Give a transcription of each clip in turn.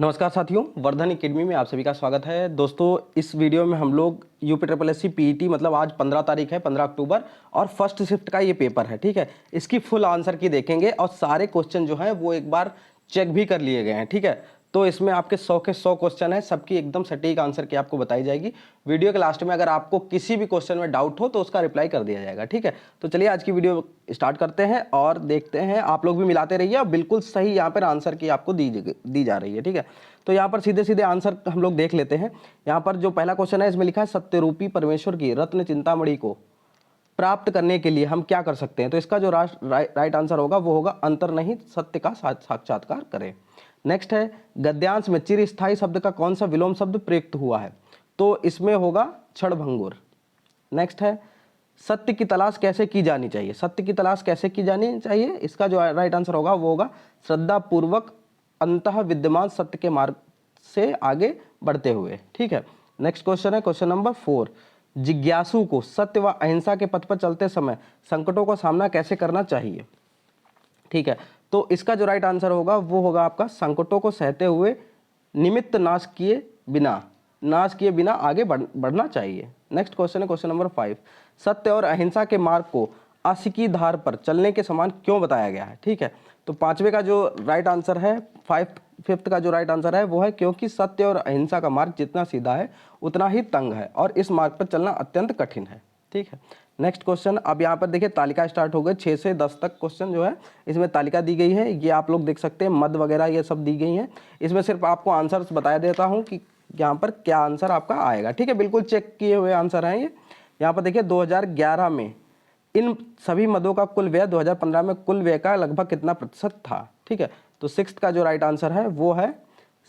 नमस्कार साथियों, वर्धन एकेडमी में आप सभी का स्वागत है। दोस्तों, इस वीडियो में हम लोग UP triple S C PET मतलब आज 15 तारीख है, 15 अक्टूबर और फर्स्ट शिफ्ट का ये पेपर है। ठीक है, इसकी फुल आंसर की देखेंगे और सारे क्वेश्चन जो हैं वो एक बार चेक भी कर लिए गए हैं। ठीक है, तो इसमें आपके 100 के 100 क्वेश्चन है, सबकी एकदम सटीक आंसर की आपको बताई जाएगी। वीडियो के लास्ट में अगर आपको किसी भी क्वेश्चन में डाउट हो तो उसका रिप्लाई कर दिया जाएगा। ठीक है, तो चलिए आज की वीडियो स्टार्ट करते हैं और देखते हैं। आप लोग भी मिलाते रहिए और बिल्कुल सही यहाँ पर आंसर की आपको दी जा रही है। ठीक है, तो यहाँ पर सीधे सीधे आंसर हम लोग देख लेते हैं। यहाँ पर जो पहला क्वेश्चन है इसमें लिखा है सत्यरूपी परमेश्वर की रत्न चिंतामणि को प्राप्त करने के लिए हम क्या कर सकते हैं। तो इसका जो राइट आंसर होगा वो होगा अंतर्निहित सत्य का साक्षात्कार करें। नेक्स्ट है गद्यांश में चिरस्थायी शब्द का कौन सा विलोम शब्द प्रयुक्त हुआ है। तो इसमें होगा क्षणभंगुर। नेक्स्ट है सत्य की तलाश कैसे की जानी चाहिए। सत्य की तलाश कैसे की जानी चाहिए, इसका जो राइट आंसर होगा वो होगा श्रद्धा पूर्वक अंतः विद्यमान सत्य के मार्ग से आगे बढ़ते हुए। ठीक है, नेक्स्ट क्वेश्चन है क्वेश्चन नंबर 4। जिज्ञासु को सत्य व अहिंसा के पथ पर चलते समय संकटों का सामना कैसे करना चाहिए। ठीक है, तो इसका जो राइट आंसर होगा वो होगा आपका संकटों को सहते हुए निमित्त नाश किए बिना आगे बढ़ना चाहिए। नेक्स्ट क्वेश्चन है क्वेश्चन नंबर 5। सत्य और अहिंसा के मार्ग को अस्य की धार पर चलने के समान क्यों बताया गया है। ठीक है, तो पांचवे का जो राइट आंसर है, फिफ्थ का जो राइट आंसर है वो है क्योंकि सत्य और अहिंसा का मार्ग जितना सीधा है उतना ही तंग है और इस मार्ग पर चलना अत्यंत कठिन है। ठीक है, नेक्स्ट क्वेश्चन। अब यहाँ पर देखिए तालिका स्टार्ट हो गई, 6 से 10 तक क्वेश्चन जो है इसमें तालिका दी गई है। ये आप लोग देख सकते हैं, मद वगैरह ये सब दी गई हैं। इसमें सिर्फ आपको आंसर्स बताया देता हूँ कि यहाँ पर क्या आंसर आपका आएगा। ठीक है, बिल्कुल चेक किए हुए आंसर हैं ये। यहाँ पर देखिए 2011 में इन सभी मदों का कुल व्यय 2015 में कुल व्यय का लगभग कितना प्रतिशत था। ठीक है, तो सिक्स्थ का जो राइट आंसर है वो है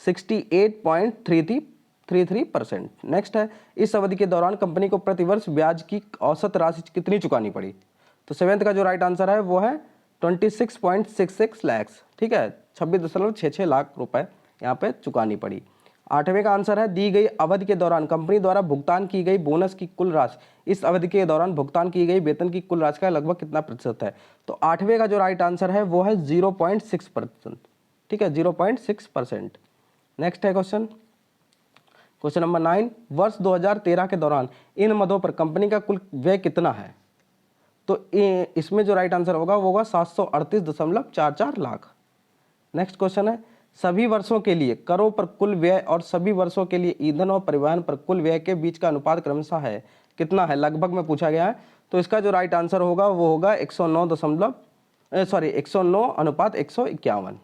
68.33%। नेक्स्ट है इस अवधि के दौरान कंपनी को प्रतिवर्ष ब्याज की औसत राशि कितनी चुकानी पड़ी। तो सेवेंथ का जो राइट आंसर है वो है 26.66 लाख। ठीक है, 26.66 लाख रुपए यहाँ पे चुकानी पड़ी। आठवें का आंसर है दी गई अवधि के दौरान कंपनी द्वारा भुगतान की गई बोनस की कुल राशि इस अवधि के दौरान भुगतान की गई वेतन की कुल राशि का लगभग कितना प्रतिशत है। तो आठवें का जो राइट आंसर है वो है 0.6%। ठीक है, 0.6%। नेक्स्ट है क्वेश्चन नंबर 9। वर्ष 2013 के दौरान इन मदों पर कंपनी का कुल व्यय कितना है। तो इसमें जो राइट आंसर होगा वो होगा 738.44 लाख। नेक्स्ट क्वेश्चन है सभी वर्षों के लिए करों पर कुल व्यय और सभी वर्षों के लिए ईंधन और परिवहन पर कुल व्यय के बीच का अनुपात क्रमशः है कितना है, लगभग में पूछा गया है। तो इसका जो राइट आंसर होगा वो होगा 109:151।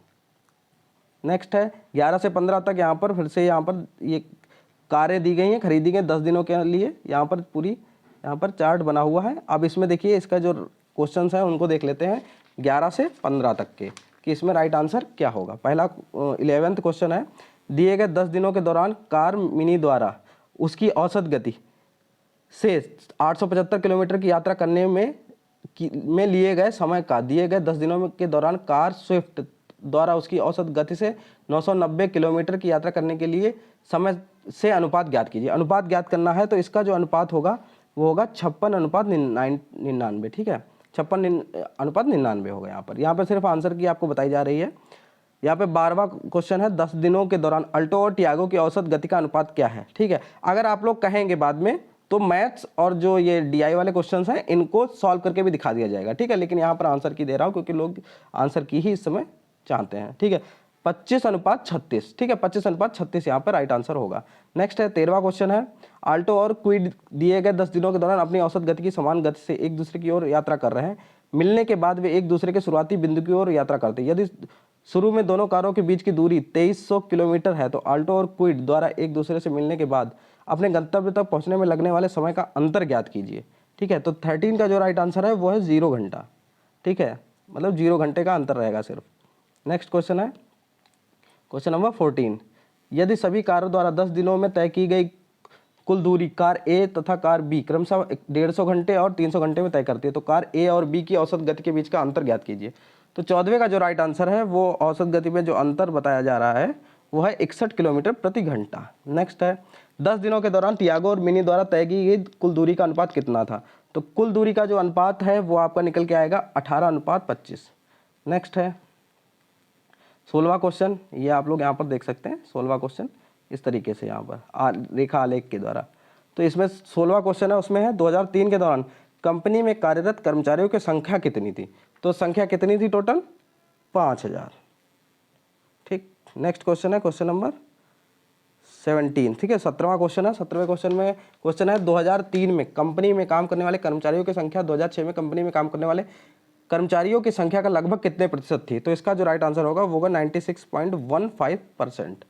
नेक्स्ट है 11 से 15 तक यहाँ पर फिर से यहाँ पर ये कारें दी गई हैं, खरीदी गई 10 दिनों के लिए। यहाँ पर पूरी यहाँ पर चार्ट बना हुआ है। अब इसमें देखिए इसका जो क्वेश्चंस हैं उनको देख लेते हैं 11 से 15 तक के कि इसमें राइट आंसर क्या होगा। पहला 11th क्वेश्चन है दिए गए 10 दिनों के दौरान कार मिनी द्वारा उसकी औसत गति से 875 किलोमीटर की यात्रा करने में लिए गए समय का दिए गए 10 दिनों के दौरान कार स्विफ्ट द्वारा उसकी औसत गति से 990 किलोमीटर की यात्रा करने के लिए समय से अनुपात ज्ञात कीजिए। अनुपात ज्ञात करना है तो इसका जो अनुपात होगा वो होगा 56:99। ठीक है, 56:99 होगा। यहाँ पर सिर्फ आंसर की आपको बताई जा रही है। यहाँ पे 12वां क्वेश्चन है 10 दिनों के दौरान अल्टो और टियागो की औसत गति का अनुपात क्या है। ठीक है, अगर आप लोग कहेंगे बाद में तो मैथ्स और जो ये डीआई वाले क्वेश्चंस हैं इनको सॉल्व करके भी दिखा दिया जाएगा। ठीक है, लेकिन यहाँ पर आंसर की दे रहा हूँ क्योंकि लोग आंसर की ही इस समय चाहते हैं। ठीक है, 25:36। ठीक है, 25:36 यहाँ पर राइट आंसर होगा। नेक्स्ट है 13वां क्वेश्चन है आल्टो और क्विड दिए गए 10 दिनों के दौरान अपनी औसत गति की समान गति से एक दूसरे की ओर यात्रा कर रहे हैं। मिलने के बाद वे एक दूसरे के शुरुआती बिंदु की ओर यात्रा करते हैं। यदि शुरू में दोनों कारों के बीच की दूरी 2300 किलोमीटर है तो आल्टो और क्विड द्वारा एक दूसरे से मिलने के बाद अपने गंतव्य तक पहुंचने में लगने वाले समय का अंतर ज्ञात कीजिए। ठीक है, तो 13 का जो राइट आंसर है वो है 0 घंटा। ठीक है, मतलब 0 घंटे का अंतर रहेगा सिर्फ। नेक्स्ट क्वेश्चन है क्वेश्चन नंबर 14। यदि सभी कारों द्वारा 10 दिनों में तय की गई कुल दूरी कार ए तथा कार बी क्रमशः 150 घंटे और 300 घंटे में तय करती है तो कार ए और बी की औसत गति के बीच का अंतर ज्ञात कीजिए। तो 14वें का जो राइट आंसर है वो औसत गति में जो अंतर बताया जा रहा है वो है 61 किलोमीटर प्रति घंटा। नेक्स्ट है 10 दिनों के दौरान टियागो और मिनी द्वारा तय की गई कुल दूरी का अनुपात कितना था। तो कुल दूरी का जो अनुपात है वो आपका निकल के आएगा 18:25। नेक्स्ट है 16वां क्वेश्चन ये आप लोग यहाँ पर देख सकते हैं। 16वां क्वेश्चन इस तरीके से यहाँ पर रेखा आलेख के द्वारा। तो इसमें 16वां क्वेश्चन है, उसमें है 2003 के दौरान कंपनी में कार्यरत कर्मचारियों की संख्या कितनी थी। तो संख्या कितनी थी टोटल? 5000। ठीक, नेक्स्ट क्वेश्चन है क्वेश्चन नंबर 17। ठीक है, 17वां क्वेश्चन है। 17वें क्वेश्चन में क्वेश्चन है 2003 में कंपनी में काम करने वाले कर्मचारियों की संख्या 2006 में कंपनी में काम करने वाले कर्मचारियों की संख्या का लगभग कितने प्रतिशत थी। तो इसका जो राइट आंसर होगा वो होगा 96.15%।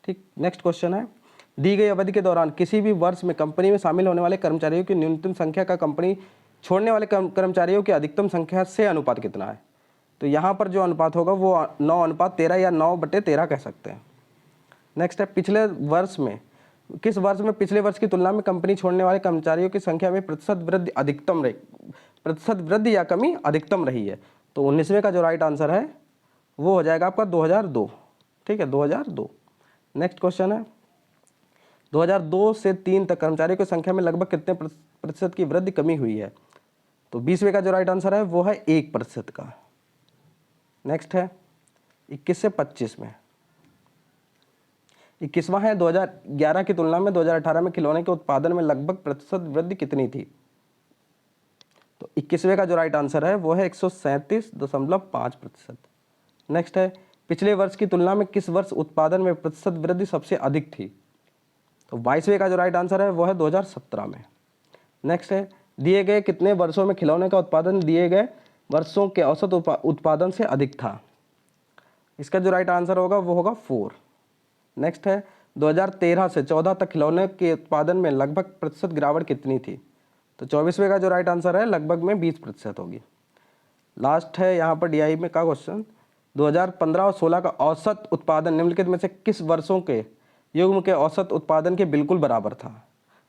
ठीक, नेक्स्ट क्वेश्चन है दी गई अवधि के दौरान किसी भी वर्ष में कंपनी में शामिल होने वाले कर्मचारियों की न्यूनतम संख्या का कंपनी छोड़ने वाले कर्मचारियों की अधिकतम संख्या से अनुपात कितना है। तो यहाँ पर जो अनुपात होगा वो 9:13 या 9/13 कह सकते हैं। नेक्स्ट है पिछले वर्ष में किस वर्ष में पिछले वर्ष की तुलना में कंपनी छोड़ने वाले कर्मचारियों की संख्या में प्रतिशत वृद्धि या कमी अधिकतम रही है। तो 19वें का जो राइट आंसर है वो हो जाएगा आपका 2002। ठीक है, 2002। नेक्स्ट क्वेश्चन है 2002 से 3 तक कर्मचारियों की संख्या में लगभग कितने प्रतिशत की वृद्धि कमी हुई है। तो 20वें का जो राइट आंसर है वो है 1% का। नेक्स्ट है 21 से 25 में। 21वां है 2011 की तुलना में 2018 में खिलौने के उत्पादन में लगभग प्रतिशत वृद्धि कितनी थी। तो 21वें का जो राइट आंसर है वो है 137.5%। नेक्स्ट है पिछले वर्ष की तुलना में किस वर्ष उत्पादन में प्रतिशत वृद्धि सबसे अधिक थी। तो 22वें का जो राइट आंसर है वो है 2017 में। नेक्स्ट है दिए गए कितने वर्षों में खिलौने का उत्पादन दिए गए वर्षों के औसत उत्पादन से अधिक था। इसका जो राइट आंसर होगा वो होगा 4। नेक्स्ट है 2013 से 14 तक खिलौने के उत्पादन में लगभग प्रतिशत गिरावट कितनी थी। तो 24वें का जो राइट आंसर है लगभग में 20% होगी। लास्ट है यहाँ पर डीआई में का क्वेश्चन 2015 और 16 का औसत उत्पादन निम्नलिखित में से किस वर्षों के युग्म के औसत उत्पादन के बिल्कुल बराबर था।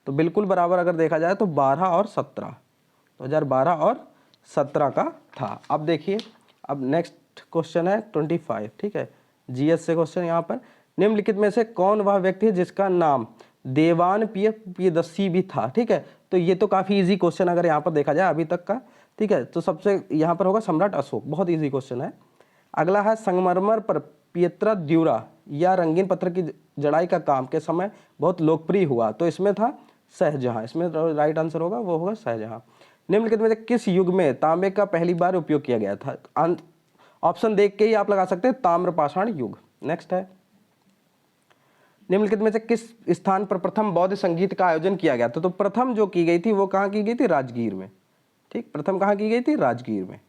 तो बिल्कुल बराबर अगर देखा जाए तो 12 और 17, 2012 और 17 का था। अब देखिए अब नेक्स्ट क्वेश्चन है 25। ठीक है, जीएस से क्वेश्चन यहाँ पर निम्नलिखित में से कौन वह व्यक्ति है जिसका नाम देवान प्रियदर्शी भी था। ठीक है, तो ये तो काफ़ी इजी क्वेश्चन अगर यहाँ पर देखा जाए अभी तक का। ठीक है, तो सबसे यहाँ पर होगा सम्राट अशोक, बहुत इजी क्वेश्चन है। अगला है संगमरमर पर पियत्रा ड्यूरा या रंगीन पत्थर की जड़ाई का काम के समय बहुत लोकप्रिय हुआ। तो इसमें था शाहजहां। इसमें राइट आंसर होगा वो होगा शाहजहां। निम्नलिखित में से किस युग में तांबे का पहली बार उपयोग किया गया था। ऑप्शन देख के ही आप लगा सकते हैं ताम्रपाषाण युग। नेक्स्ट है निम्नलिखित में से किस स्थान पर प्रथम बौद्ध संगीत का आयोजन किया गया था। तो प्रथम जो की गई थी वो कहाँ की गई थी, राजगीर में। ठीक, प्रथम कहाँ की गई थी, राजगीर में।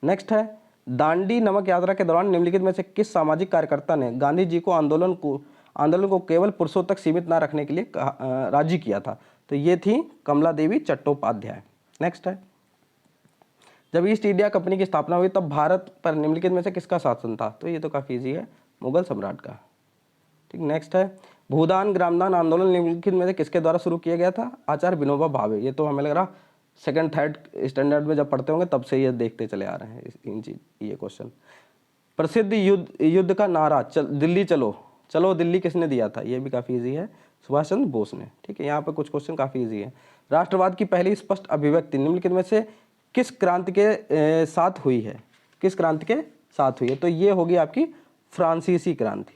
नेक्स्ट है दांडी नमक यात्रा के दौरान निम्नलिखित में से किस सामाजिक कार्यकर्ता ने गांधी जी को आंदोलन को केवल पुरुषों तक सीमित न रखने के लिए राजी किया था। तो ये थी कमला देवी चट्टोपाध्याय। नेक्स्ट है जब ईस्ट इंडिया कंपनी की स्थापना हुई तब भारत पर निम्नलिखित में से किसका शासन था। तो ये तो काफ़ी ईजी है, मुगल सम्राट का। ठीक, नेक्स्ट है भूदान ग्रामदान आंदोलन निम्नलिखित में से किसके द्वारा शुरू किया गया था। आचार्य विनोबा भावे। ये तो हमें लग रहा सेकंड थर्ड स्टैंडर्ड में जब पढ़ते होंगे तब से ये देखते चले आ रहे हैं इन चीज ये क्वेश्चन। प्रसिद्ध युद्ध का नारा दिल्ली चलो चलो दिल्ली किसने दिया था। ये भी काफ़ी इजी है, सुभाष चंद्र बोस ने। ठीक है, यहाँ पर कुछ क्वेश्चन काफ़ी इजी है। राष्ट्रवाद की पहली स्पष्ट अभिव्यक्ति निम्नलिखित में से किस क्रांति के साथ हुई है। किस क्रांति के साथ हुई है। तो ये होगी आपकी फ्रांसीसी क्रांति।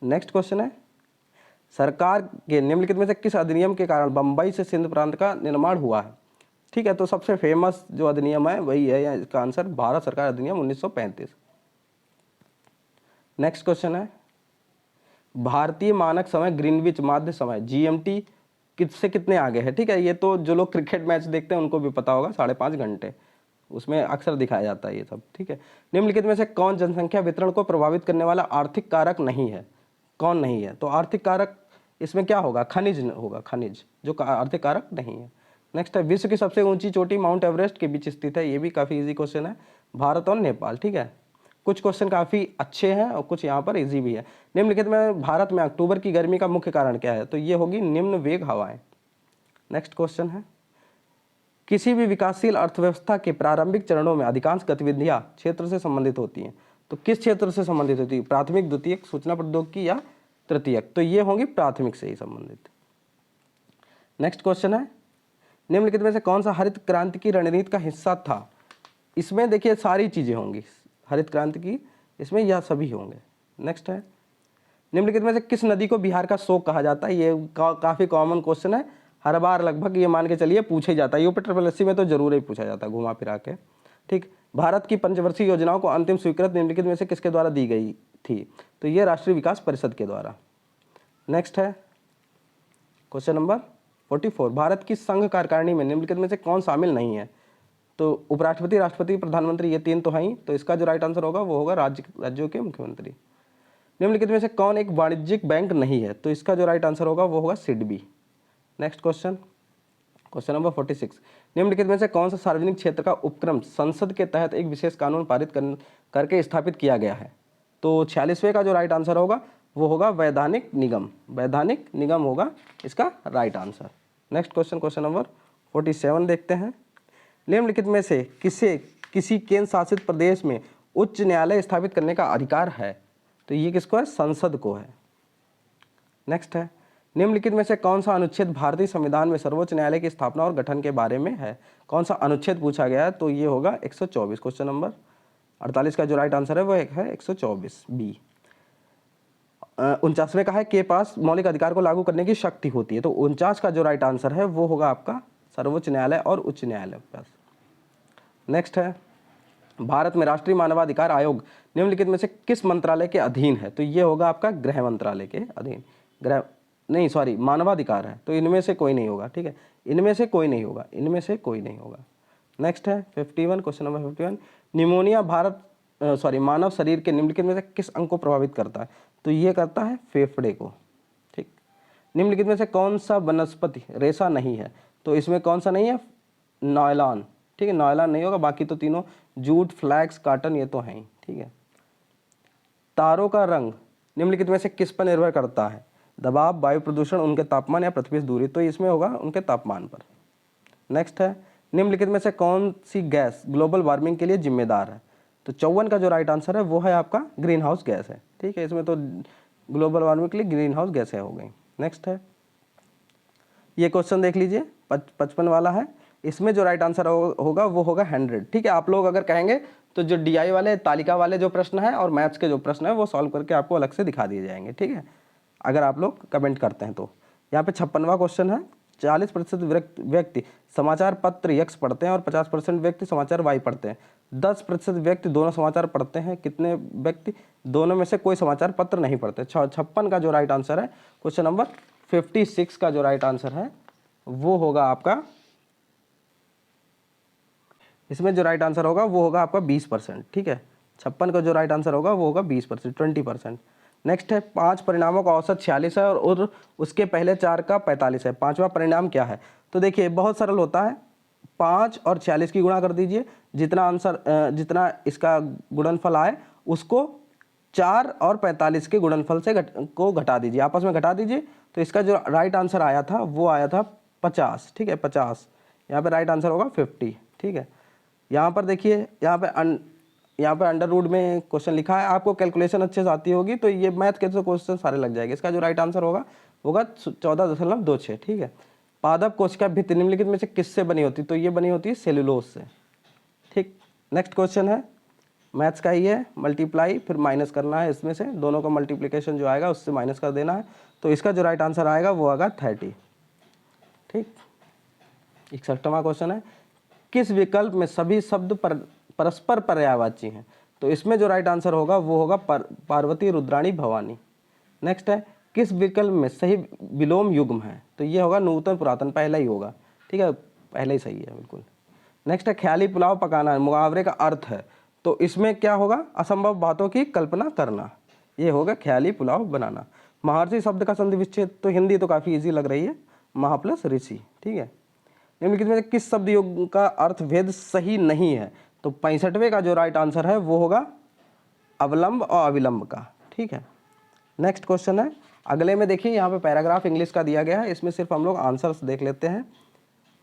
नेक्स्ट क्वेश्चन है सरकार के निम्नलिखित में से किस अधिनियम के कारण बंबई से सिंध प्रांत का निर्माण हुआ है। ठीक है, तो सबसे फेमस जो अधिनियम है वही है, इसका आंसर भारत सरकार अधिनियम 1935। नेक्स्ट क्वेश्चन है भारतीय मानक समय ग्रीनविच माध्य समय जीएमटी किससे कितने आगे है। ठीक है, ये तो जो लोग क्रिकेट मैच देखते हैं उनको भी पता होगा, 5.5 घंटे उसमें अक्सर दिखाया जाता है ये सब। ठीक है, निम्नलिखित में से कौन जनसंख्या वितरण को प्रभावित करने वाला आर्थिक कारक नहीं है। कौन नहीं है। तो आर्थिक कारक इसमें क्या होगा, खनिज होगा, खनिज जो आर्थिक कारक नहीं है। नेक्स्ट है विश्व की सबसे ऊंची चोटी माउंट एवरेस्ट के बीच स्थित है। ये भी काफ़ी इजी क्वेश्चन है, भारत और नेपाल। ठीक है, कुछ क्वेश्चन काफ़ी अच्छे हैं और कुछ यहाँ पर इजी भी है। निम्नलिखित में भारत में अक्टूबर की गर्मी का मुख्य कारण क्या है। तो ये होगी निम्न वेग हवाएं। नेक्स्ट क्वेश्चन है किसी भी विकासशील अर्थव्यवस्था के प्रारंभिक चरणों में अधिकांश गतिविधियां क्षेत्र से संबंधित होती हैं। तो किस क्षेत्र से संबंधित होती है, प्राथमिक, द्वितीयक, सूचना प्रौद्योगिकी या तृतीयक। तो ये होंगी प्राथमिक से ही संबंधित। नेक्स्ट क्वेश्चन है निम्नलिखित में से कौन सा हरित क्रांति की रणनीति का हिस्सा था। इसमें देखिए सारी चीजें होंगी, हरित क्रांति की इसमें यह सभी होंगे। नेक्स्ट है, निम्नलिखित में से किस नदी को बिहार का शोक कहा जाता है? ये काफ़ी कॉमन क्वेश्चन है, हर बार लगभग ये मान के चलिए पूछा ही जाता है, यूपी ट्रिपल एससी में तो जरूर ही पूछा जाता है घुमा फिरा के। ठीक, भारत की पंचवर्षीय योजनाओं को अंतिम स्वीकृत निम्नलिखित में से किसके द्वारा दी गई थी? तो ये राष्ट्रीय विकास परिषद के द्वारा। नेक्स्ट है क्वेश्चन नंबर 44, भारत की संघ कार्यकारिणी में निम्नलिखित में से कौन शामिल नहीं है? तो उपराष्ट्रपति, राष्ट्रपति, प्रधानमंत्री, ये तीन तो हैं ही, तो इसका जो राइट आंसर होगा वो होगा राज्यों के मुख्यमंत्री। निम्नलिखित में से कौन एक वाणिज्यिक बैंक नहीं है? तो इसका जो राइट आंसर होगा वो होगा SIDBI. Next question, question number 46, निम्नलिखित में से कौन सा सार्वजनिक क्षेत्र का उपक्रम संसद के तहत एक विशेष कानून पारित करके स्थापित किया गया है? तो 46वें का जो राइट आंसर होगा वो होगा वैधानिक निगम। वैधानिक निगम होगा इसका right answer. Next question, question number 47 देखते हैं, निम्नलिखित में से किसी केंद्र शासित प्रदेश में उच्च न्यायालय स्थापित करने का अधिकार है? तो ये किसको है? संसद को है। नेक्स्ट है, निम्नलिखित में से कौन सा अनुच्छेद भारतीय संविधान में सर्वोच्च न्यायालय की स्थापना और गठन के बारे में है? कौन सा अनुच्छेद पूछा गया है? तो ये होगा 124। क्वेश्चन नंबर 48 का जो राइट आंसर है वो है 124 बी। 49वें का है के पास मौलिक अधिकार को लागू करने की शक्ति होती है। तो 49 का जो राइट आंसर है वो होगा आपका सर्वोच्च न्यायालय और उच्च न्यायालय के पास। नेक्स्ट है, भारत में राष्ट्रीय मानवाधिकार आयोग निम्नलिखित में से किस मंत्रालय के अधीन है? तो ये होगा आपका गृह मंत्रालय के अधीन। मानवाधिकार है, तो इनमें से कोई नहीं होगा। ठीक है, इनमें से कोई नहीं होगा, इनमें से कोई नहीं होगा। नेक्स्ट है 51, क्वेश्चन नंबर 51, निमोनिया मानव शरीर के निम्नलिखित में से किस अंग को प्रभावित करता है? तो ये करता है फेफड़े को। ठीक, निम्नलिखित में से कौन सा वनस्पति रेशा नहीं है? तो इसमें कौन सा नहीं है? नायलॉन। ठीक है, नायलॉन नहीं होगा, बाकी तो तीनों जूट, फ्लैक्स, कॉटन ये तो हैं ही। ठीक है, तारों का रंग निम्नलिखित में से किस पर निर्भर करता है? दबाव, वायु प्रदूषण, उनके तापमान या पृथ्वी से दूरी? तो इसमें होगा उनके तापमान पर। नेक्स्ट है, निम्नलिखित में से कौन सी गैस ग्लोबल वार्मिंग के लिए जिम्मेदार है? तो 54 का जो राइट आंसर है वो है आपका ग्रीन हाउस गैस है। ठीक है, इसमें तो ग्लोबल वार्मिंग के लिए ग्रीन हाउस गैसें हो गई। नेक्स्ट है, ये क्वेश्चन देख लीजिए 55 वाला है, इसमें जो राइट आंसर होगा वो होगा 100। ठीक है, आप लोग अगर कहेंगे तो जो DI वाले तालिका वाले जो प्रश्न है और मैथ्स के जो प्रश्न है वो सॉल्व करके आपको अलग से दिखा दिए जाएंगे। ठीक है, अगर आप लोग कमेंट करते हैं तो। यहाँ पे 56वां क्वेश्चन है, 40% व्यक्ति समाचार पत्र X पढ़ते हैं और 50% व्यक्ति समाचार Y पढ़ते हैं। 10% व्यक्ति दोनों समाचार पढ़ते हैं, कितने व्यक्ति दोनों में से कोई समाचार पत्र नहीं पढ़ते? 56 का जो राइट आंसर है, क्वेश्चन नंबर 56 का जो राइट आंसर है वो होगा आपका, इसमें जो राइट आंसर होगा वो होगा आपका 20%। ठीक है, 56 का जो राइट आंसर होगा वो होगा 20%, 20%। नेक्स्ट है, 5 परिणामों का औसत 46 है और उसके पहले 4 का 45 है। 5वां परिणाम क्या है? तो देखिए बहुत सरल होता है, 5 और 46 की गुणा कर दीजिए, जितना इसका गुणनफल आए उसको 4 और 45 के गुणनफल से घटा दीजिए, आपस में घटा दीजिए। तो इसका जो राइट आंसर आया था वो आया था 50। ठीक है, 50, यहाँ पे राइट आंसर होगा 50। ठीक है, यहाँ पर देखिए, यहाँ पे अंडर रूट में क्वेश्चन लिखा है, आपको कैलकुलेशन अच्छे से आती होगी तो ये मैथ के तो क्वेश्चन सारे लग जाएंगे। इसका जो राइट आंसर होगा 14.26। ठीक है, पादप कोशिका भित्ति निम्नलिखित में से किससे बनी होती? तो ये बनी होती है सेलुलोज से। ठीक, नेक्स्ट क्वेश्चन है मैथ्स का ही है, मल्टीप्लाई फिर माइनस करना है, इसमें से दोनों का मल्टीप्लिकेशन जो आएगा उससे माइनस कर देना है। तो इसका जो राइट आंसर आएगा वो आएगा 30। ठीक, 61वां क्वेश्चन है, किस विकल्प में सभी शब्द परस्पर पर्यायवाची हैं? तो इसमें जो राइट आंसर होगा वो होगा पार्वती, रुद्राणी, भवानी। नेक्स्ट है, किस विकल्प में सही विलोम युग्म है? तो ये होगा नूतन, पुरातन, पहला ही होगा। ठीक है, पहले ही सही है बिल्कुल। नेक्स्ट है, ख्याली पुलाव पकाना मुहावरे का अर्थ है, तो इसमें क्या होगा? असंभव बातों की कल्पना करना, ये होगा ख्याली पुलाव बनाना। महर्षि शब्द का संधि विच्छेद, तो हिंदी तो काफ़ी ईजी लग रही है, महा प्लस ऋषि। ठीक है, निम्नलिखित में किस शब्द युग्म का अर्थभेद सही नहीं है? तो 65वें का जो राइट आंसर है वो होगा अवलंब और अविलंब का। ठीक है, नेक्स्ट क्वेश्चन है, अगले में देखिए यहाँ पे पैराग्राफ इंग्लिश का दिया गया है, इसमें सिर्फ हम लोग आंसर्स देख लेते हैं।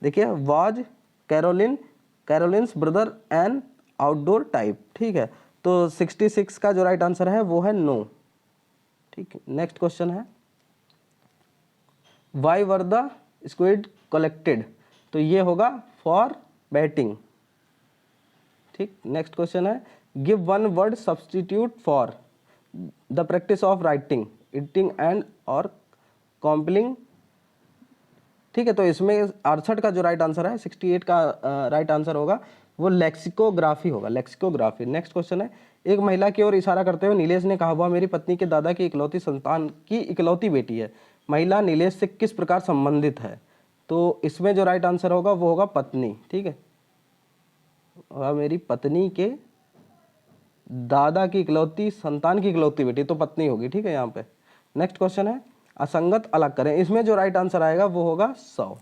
देखिए, was Caroline's brother an outdoor type. ठीक है, तो 66 का जो राइट आंसर है वो है नो। ठीक, नेक्स्ट क्वेश्चन है, why were the squid collected? तो ये होगा फॉर बैटिंग। ठीक, नेक्स्ट क्वेश्चन है, give one word substitute for the practice of writing, editing and और कॉम्पिलिंग। ठीक है, तो इसमें 68 का जो राइट आंसर है, 68 का राइट आंसर होगा वो लेक्सिकोग्राफी होगा, लेक्सिकोग्राफी। नेक्स्ट क्वेश्चन है, एक महिला की ओर इशारा करते हुए नीलेश ने कहा, वह मेरी पत्नी के दादा की इकलौती संतान की इकलौती बेटी है। महिला नीलेश से किस प्रकार संबंधित है? तो इसमें जो राइट आंसर होगा वो होगा पत्नी। ठीक है, वह मेरी पत्नी के दादा की इकलौती संतान की इकलौती बेटी, तो पत्नी होगी। ठीक है, यहाँ पे नेक्स्ट क्वेश्चन है, असंगत अलग करें। इसमें जो राइट आंसर आएगा वो होगा 100।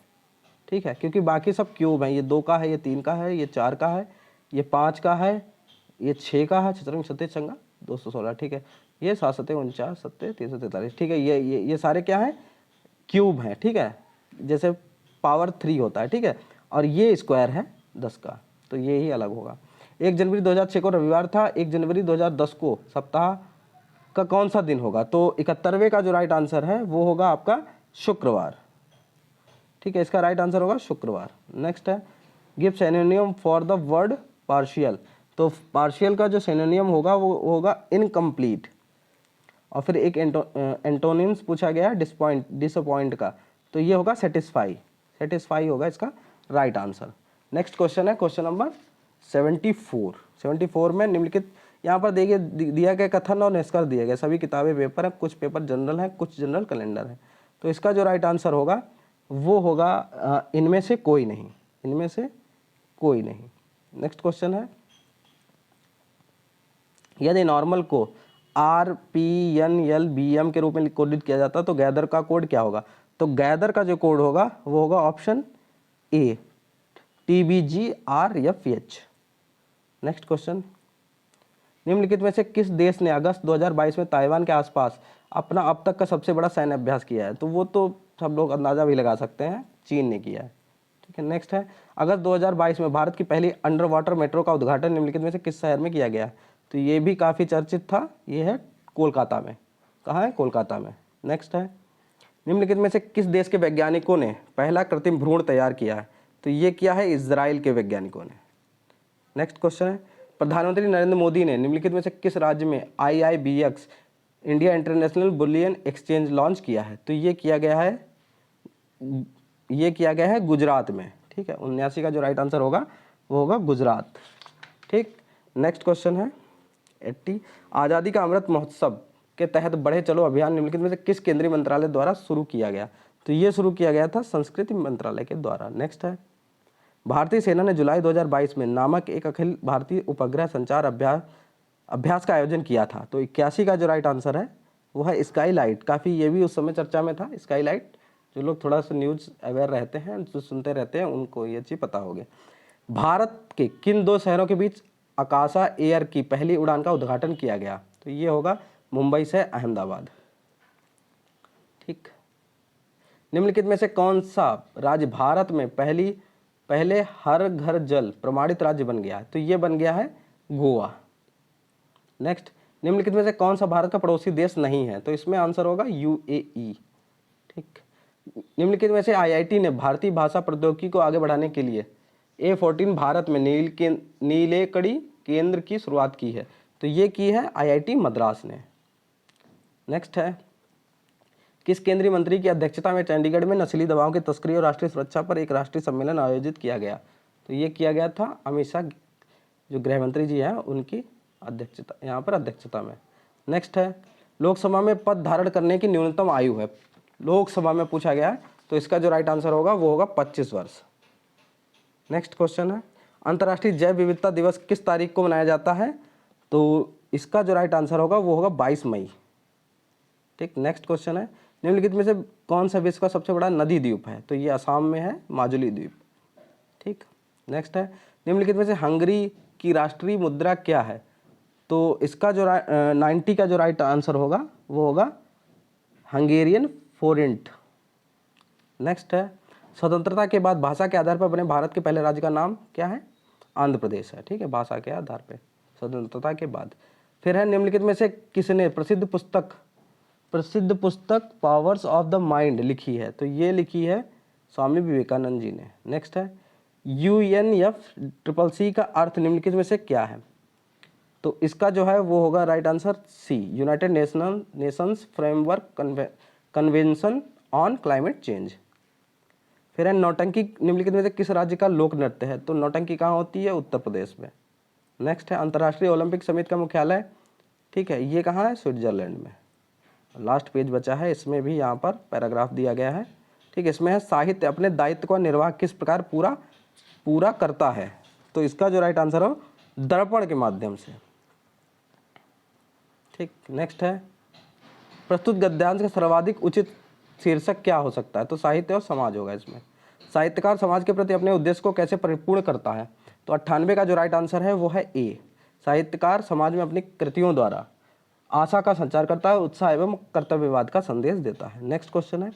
ठीक है, क्योंकि बाकी सब क्यूब हैं, ये 2 का है, ये 3 का है, ये 4 का है, ये 5 का है, ये 6 का है, छत्रंग सत्य चंगा 216। ठीक है, ये 7 सत्य 49 सत्य 343। ठीक है, ये सारे क्या हैं? क्यूब हैं। ठीक है, जैसे पावर 3 होता है। ठीक है, और ये स्क्वायर है 10 का, तो ये ही अलग होगा। 1 जनवरी 2006 को रविवार था, 1 जनवरी 2010 को सप्ताह का कौन सा दिन होगा? तो 71वें का जो राइट आंसर है वो होगा आपका शुक्रवार। ठीक है, इसका राइट आंसर होगा शुक्रवार। नेक्स्ट है, give synonym for the word partial. तो पार्शियल का जो सिनोनिम होगा वो होगा इनकम्प्लीट। और फिर एक एंटोनिम्स पूछा गया है डिसअपॉइंट का, तो ये होगा सेटिस्फाई। सेटिस्फाई होगा इसका राइट आंसर। नेक्स्ट क्वेश्चन है क्वेश्चन नंबर 74। 74 में निम्नलिखित, यहाँ पर देखिए दिया गया कथन और निष्कर्ष दिए गए। सभी किताबें पेपर हैं, कुछ पेपर जनरल हैं, कुछ जनरल कैलेंडर है। तो इसका जो राइट आंसर होगा वो होगा इनमें से कोई नहीं, इनमें से कोई नहीं। नेक्स्ट क्वेश्चन है, यदि नॉर्मल को RPNLBM के रूप में कोडित किया जाता तो गैदर का कोड क्या होगा? तो गैदर का जो कोड होगा वो होगा option A, TBGRFH। Next question, निम्नलिखित में से किस देश ने अगस्त 2022 में ताइवान के आसपास अपना अब तक का सबसे बड़ा सैन्य अभ्यास किया है? तो वो तो सब लोग अंदाजा भी लगा सकते हैं, चीन ने किया है। ठीक है, नेक्स्ट है, अगस्त 2022 में भारत की पहली अंडर वाटर मेट्रो का उद्घाटन निम्नलिखित में से किस शहर में किया गया? तो ये भी काफ़ी चर्चित था, ये है कोलकाता में। कहाँ है? कोलकाता में। नेक्स्ट है, निम्नलिखित में से किस देश के वैज्ञानिकों ने पहला कृत्रिम भ्रूण तैयार किया है? तो ये किया है इजराइल के वैज्ञानिकों ने। नेक्स्ट क्वेश्चन है, प्रधानमंत्री नरेंद्र मोदी ने निम्नलिखित में से किस राज्य में IIBX India international bullion exchange launch किया है? तो ये किया गया है गुजरात में। ठीक है, 79 का जो राइट आंसर होगा वो होगा गुजरात। ठीक, नेक्स्ट क्वेश्चन है 80, आज़ादी का अमृत महोत्सव के तहत बढ़े चलो अभियान निम्नलिखित में से किस केंद्रीय मंत्रालय द्वारा शुरू किया गया? तो ये शुरू किया गया था संस्कृति मंत्रालय के द्वारा। नेक्स्ट है, भारतीय सेना ने जुलाई 2022 में नामक एक अखिल भारतीय उपग्रह संचार अभ्यास का आयोजन किया था। तो 81 का जो राइट आंसर है वो है स्काई लाइट। काफ़ी ये भी उस समय चर्चा में था, स्काई लाइट। जो लोग थोड़ा सा न्यूज़ अवेयर रहते हैं, जो सुनते रहते हैं, उनको ये चीज़ पता होगी। भारत के किन 2 शहरों के बीच आकाशा एयर की पहली उड़ान का उद्घाटन किया गया? तो ये होगा मुंबई से अहमदाबाद। ठीक, निम्नलिखित में से कौन सा राज्य भारत में पहले हर घर जल प्रमाणित राज्य बन गया है? तो ये बन गया है गोवा। नेक्स्ट, निम्नलिखित में से कौन सा भारत का पड़ोसी देश नहीं है? तो इसमें आंसर होगा UAE। ठीक, निम्नलिखित में से IIT ने भारतीय भाषा प्रौद्योगिकी को आगे बढ़ाने के लिए A14 भारत में नीलेकड़ी केंद्र की शुरुआत की है। तो ये की है IIT मद्रास ने। नेक्स्ट है, किस केंद्रीय मंत्री की अध्यक्षता में चंडीगढ़ में नशीली दवाओं की तस्करी और राष्ट्रीय सुरक्षा पर एक राष्ट्रीय सम्मेलन आयोजित किया गया? तो ये किया गया था अमित शाह, जो गृह मंत्री जी हैं, उनकी अध्यक्षता, यहाँ पर अध्यक्षता में। नेक्स्ट है, लोकसभा में पद धारण करने की न्यूनतम आयु है? लोकसभा में पूछा गया है, तो इसका जो राइट आंसर होगा वो होगा 25 वर्ष। नेक्स्ट क्वेश्चन है, अंतर्राष्ट्रीय जैव विविधता दिवस किस तारीख को मनाया जाता है? तो इसका जो राइट आंसर होगा वो होगा 22 मई। ठीक, नेक्स्ट क्वेश्चन है, निम्नलिखित में से कौन सा विश्व का सबसे बड़ा नदी द्वीप है? तो ये असम में है, माजुली द्वीप। ठीक, नेक्स्ट है, निम्नलिखित में से हंगरी की राष्ट्रीय मुद्रा क्या है? तो इसका जो 90 का जो राइट आंसर होगा वो होगा हंगेरियन फोरेंट। नेक्स्ट है, स्वतंत्रता के बाद भाषा के आधार पर बने भारत के पहले राज्य का नाम क्या है? आंध्र प्रदेश है। ठीक है, भाषा के आधार पर स्वतंत्रता के बाद। फिर है, निम्नलिखित में से किसने प्रसिद्ध पुस्तक पावर्स ऑफ द माइंड लिखी है? तो ये लिखी है स्वामी विवेकानंद जी ने। नेक्स्ट है, UNFCCC का अर्थ निम्नलिखित में से क्या है? तो इसका जो है वो होगा right answer C, United Nations Framework Convention on Climate Change. फिर है नौटंकी निम्नलिखित में से किस राज्य का लोक नृत्य है? तो नौटंकी कहाँ होती है? उत्तर प्रदेश में। नेक्स्ट है अंतर्राष्ट्रीय ओलंपिक समिति का मुख्यालय, ठीक है, ये कहाँ है? स्विट्जरलैंड में। लास्ट पेज बचा है, इसमें भी यहाँ पर पैराग्राफ दिया गया है, ठीक है। इसमें है साहित्य अपने दायित्व का निर्वाह किस प्रकार पूरा करता है? तो इसका जो राइट आंसर हो दर्पण के माध्यम से, ठीक। नेक्स्ट है प्रस्तुत गद्यांश का सर्वाधिक उचित शीर्षक क्या हो सकता है? तो साहित्य और समाज होगा इसमें। साहित्यकार समाज के प्रति अपने उद्देश्य को कैसे परिपूर्ण करता है? तो 98 का जो राइट आंसर है वो है ए, साहित्यकार समाज में अपनी कृतियों द्वारा आशा का संचार करता है, उत्साह एवं कर्तव्यवाद का संदेश देता है। नेक्स्ट क्वेश्चन है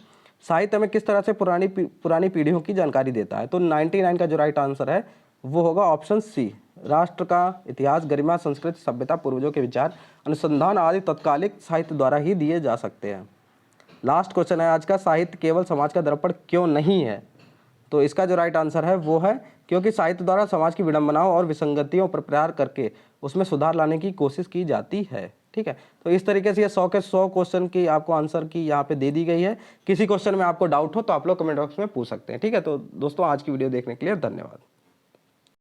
साहित्य में किस तरह से पुरानी पीढ़ियों की जानकारी देता है? तो 99 का जो राइट आंसर है वो होगा ऑप्शन सी, राष्ट्र का इतिहास, गरिमा, संस्कृति, सभ्यता, पूर्वजों के विचार, अनुसंधान आदि तत्कालिक साहित्य द्वारा ही दिए जा सकते हैं। लास्ट क्वेश्चन है आज का, साहित्य केवल समाज का दर्पण क्यों नहीं है? तो इसका जो राइट आंसर है वो है क्योंकि साहित्य द्वारा समाज की विडंबनाओं और विसंगतियों पर प्रहार करके उसमें सुधार लाने की कोशिश की जाती है, ठीक है। तो इस तरीके से ये 100 के 100 क्वेश्चन की आपको आंसर की यहाँ पे दे दी गई है। किसी क्वेश्चन में आपको डाउट हो तो आप लोग कमेंट बॉक्स में पूछ सकते हैं, ठीक है। तो दोस्तों आज की वीडियो देखने के लिए धन्यवाद।